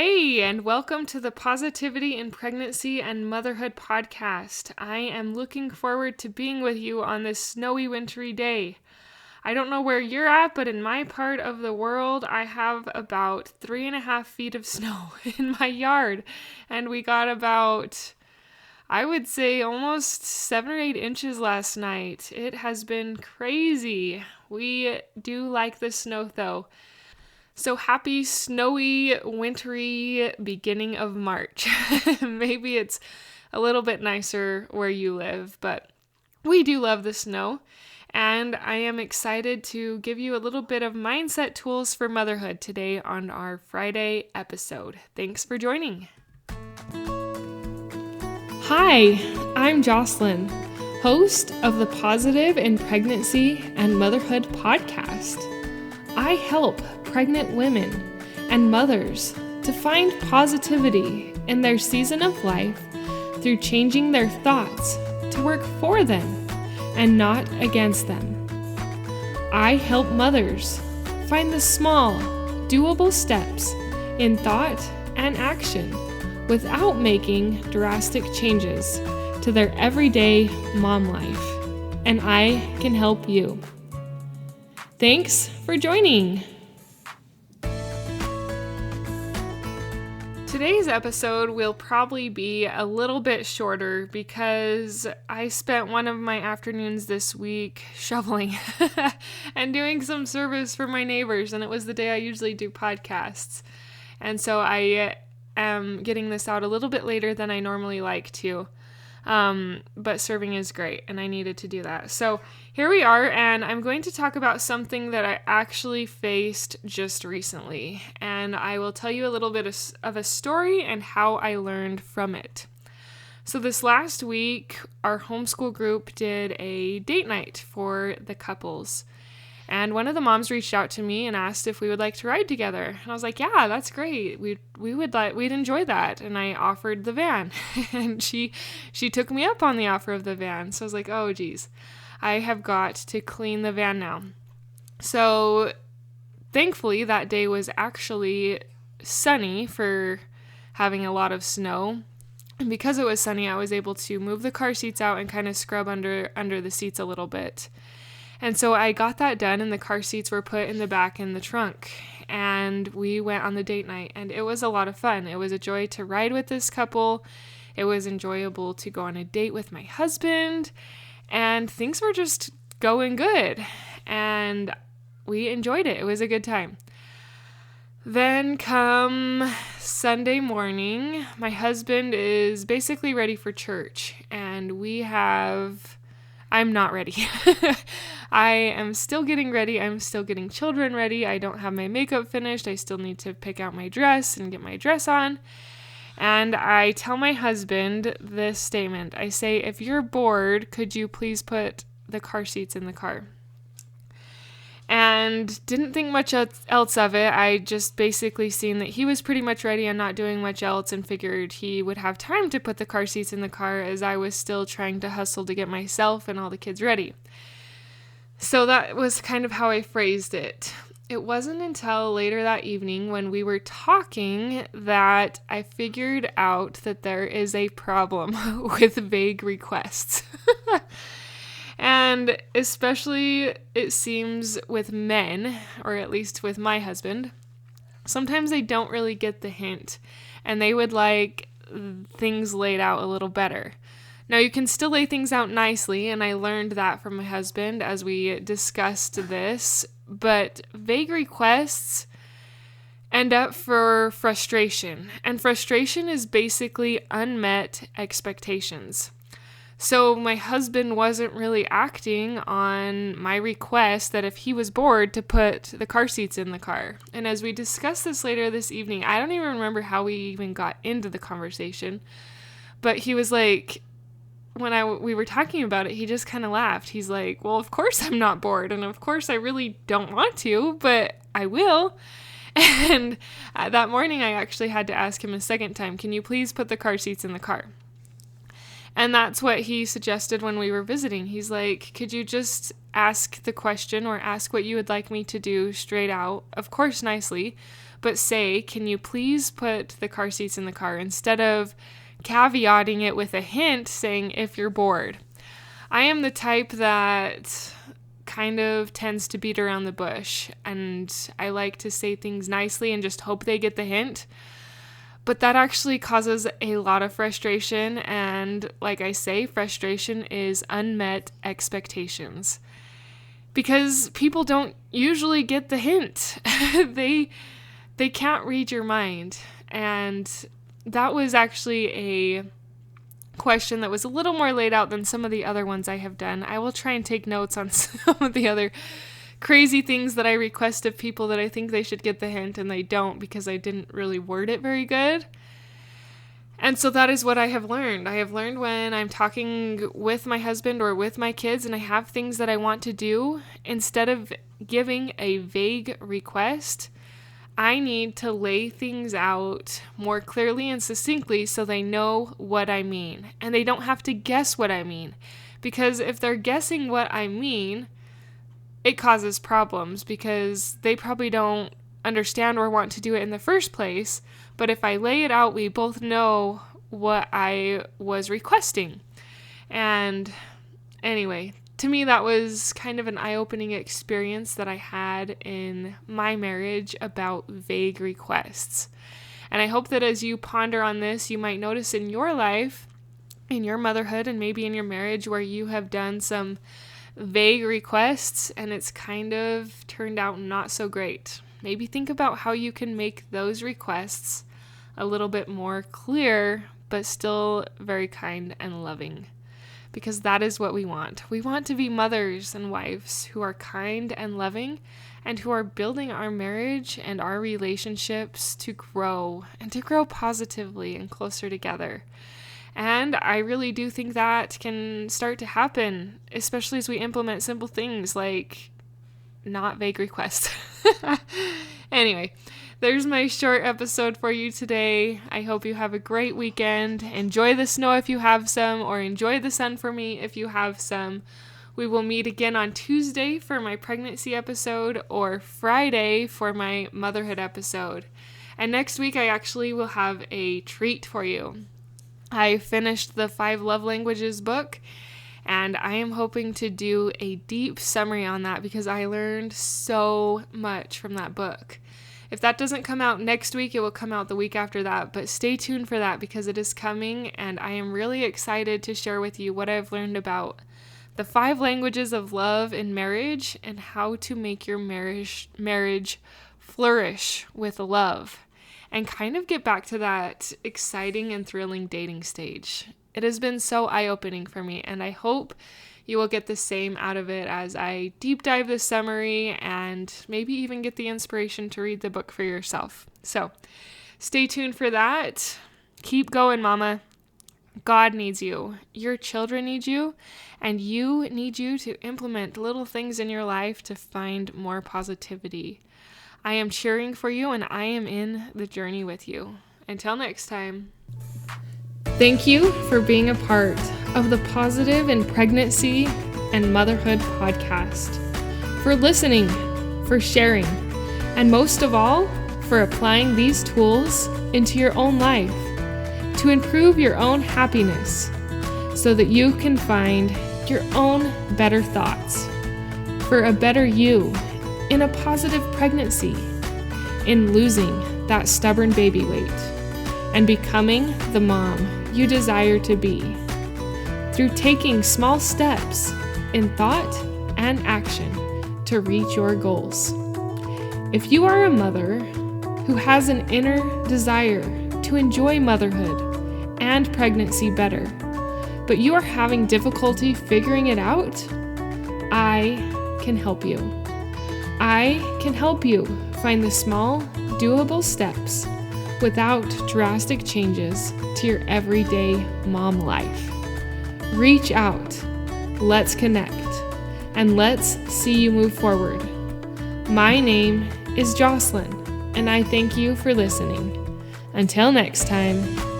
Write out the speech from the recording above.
Hey, and welcome to the Positivity in Pregnancy and Motherhood podcast. I am looking forward to being with you on this snowy, wintry day. I don't know where you're at, but in my part of the world, I have about 3.5 feet of snow in my yard. And we got about, I would say, almost 7 or 8 inches last night. It has been crazy. We do like the snow, though. So happy, snowy, wintry beginning of March. Maybe it's a little bit nicer where you live, but we do love the snow. And I am excited to give you a little bit of mindset tools for motherhood today on our Friday episode. Thanks for joining. Hi, I'm Jocelyn, host of the Positive in Pregnancy and Motherhood podcast. I help pregnant women and mothers to find positivity in their season of life through changing their thoughts to work for them and not against them. I help mothers find the small, doable steps in thought and action without making drastic changes to their everyday mom life, and I can help you. Thanks for joining. Today's episode will probably be a little bit shorter because I spent one of my afternoons this week shoveling and doing some service for my neighbors, and it was the day I usually do podcasts. And so I am getting this out a little bit later than I normally like to. But serving is great, and I needed to do that. So here we are, and I'm going to talk about something that I actually faced just recently, and I will tell you a little bit of a story and how I learned from it. So this last week, our homeschool group did a date night for the couples, and one of the moms reached out to me and asked if we would like to ride together. And I was like, yeah, that's great. We'd enjoy that. And I offered the van. And she took me up on the offer of the van. So I was like, oh geez, I have got to clean the van now. So thankfully that day was actually sunny for having a lot of snow. And because it was sunny, I was able to move the car seats out and kind of scrub under the seats a little bit. And so I got that done, and the car seats were put in the back in the trunk, and we went on the date night, and it was a lot of fun. It was a joy to ride with this couple. It was enjoyable to go on a date with my husband, and things were just going good, and we enjoyed it. It was a good time. Then come Sunday morning, my husband is basically ready for church, and I'm not ready. I am still getting ready. I'm still getting children ready. I don't have my makeup finished. I still need to pick out my dress and get my dress on. And I tell my husband this statement. I say, if you're bored, could you please put the car seats in the car? And didn't think much else of it. I just basically seen that he was pretty much ready and not doing much else, and figured he would have time to put the car seats in the car as I was still trying to hustle to get myself and all the kids ready. So that was kind of how I phrased it. It wasn't until later that evening when we were talking that I figured out that there is a problem with vague requests. And especially it seems with men, or at least with my husband, sometimes they don't really get the hint, and they would like things laid out a little better. Now, you can still lay things out nicely, and I learned that from my husband as we discussed this, but vague requests end up for frustration, and frustration is basically unmet expectations. So my husband wasn't really acting on my request that if he was bored to put the car seats in the car. And as we discussed this later this evening, I don't even remember how we even got into the conversation, but he was like, when we were talking about it, he just kind of laughed. He's like, well, of course I'm not bored, and of course I really don't want to, but I will. And that morning I actually had to ask him a second time, can you please put the car seats in the car? And that's what he suggested when we were visiting. He's like, could you just ask the question or ask what you would like me to do straight out, of course nicely, but say, can you please put the car seats in the car, instead of caveating it with a hint saying, if you're bored. I am the type that kind of tends to beat around the bush, and I like to say things nicely and just hope they get the hint. But that actually causes a lot of frustration, and like I say, frustration is unmet expectations. Because people don't usually get the hint. They can't read your mind. And that was actually a question that was a little more laid out than some of the other ones I have done. I will try and take notes on some of the other crazy things that I request of people that I think they should get the hint and they don't, because I didn't really word it very good. And so that is what I have learned. I have learned when I'm talking with my husband or with my kids and I have things that I want to do, instead of giving a vague request, I need to lay things out more clearly and succinctly so they know what I mean. And they don't have to guess what I mean. Because if they're guessing what I mean, it causes problems because they probably don't understand or want to do it in the first place. But if I lay it out, we both know what I was requesting. And anyway, to me, that was kind of an eye-opening experience that I had in my marriage about vague requests. And I hope that as you ponder on this, you might notice in your life, in your motherhood, and maybe in your marriage, where you have done some vague requests and it's kind of turned out not so great. Maybe think about how you can make those requests a little bit more clear, but still very kind and loving. Because that is what we want. We want to be mothers and wives who are kind and loving and who are building our marriage and our relationships to grow and to grow positively and closer together. And I really do think that can start to happen, especially as we implement simple things like not vague requests. Anyway, there's my short episode for you today. I hope you have a great weekend. Enjoy the snow if you have some, or enjoy the sun for me if you have some. We will meet again on Tuesday for my pregnancy episode, or Friday for my motherhood episode. And next week I actually will have a treat for you. I finished the 5 Love Languages book, and I am hoping to do a deep summary on that because I learned so much from that book. If that doesn't come out next week, it will come out the week after that, but stay tuned for that because it is coming, and I am really excited to share with you what I've learned about the 5 languages of love in marriage and how to make your marriage flourish with love and kind of get back to that exciting and thrilling dating stage. It has been so eye-opening for me, and I hope you will get the same out of it as I deep dive the summary and maybe even get the inspiration to read the book for yourself. So stay tuned for that. Keep going, Mama. God needs you. Your children need you, and you need you to implement little things in your life to find more positivity. I am cheering for you, and I am in the journey with you. Until next time. Thank you for being a part of the Positive in Pregnancy and Motherhood podcast, for listening, for sharing, and most of all, for applying these tools into your own life to improve your own happiness so that you can find your own better thoughts for a better you in a positive pregnancy, in losing that stubborn baby weight, and becoming the mom you desire to be, through taking small steps in thought and action to reach your goals. If you are a mother who has an inner desire to enjoy motherhood and pregnancy better, but you are having difficulty figuring it out, I can help you. I can help you find the small, doable steps without drastic changes to your everyday mom life. Reach out, let's connect, and let's see you move forward. My name is Jocelyn, and I thank you for listening. Until next time.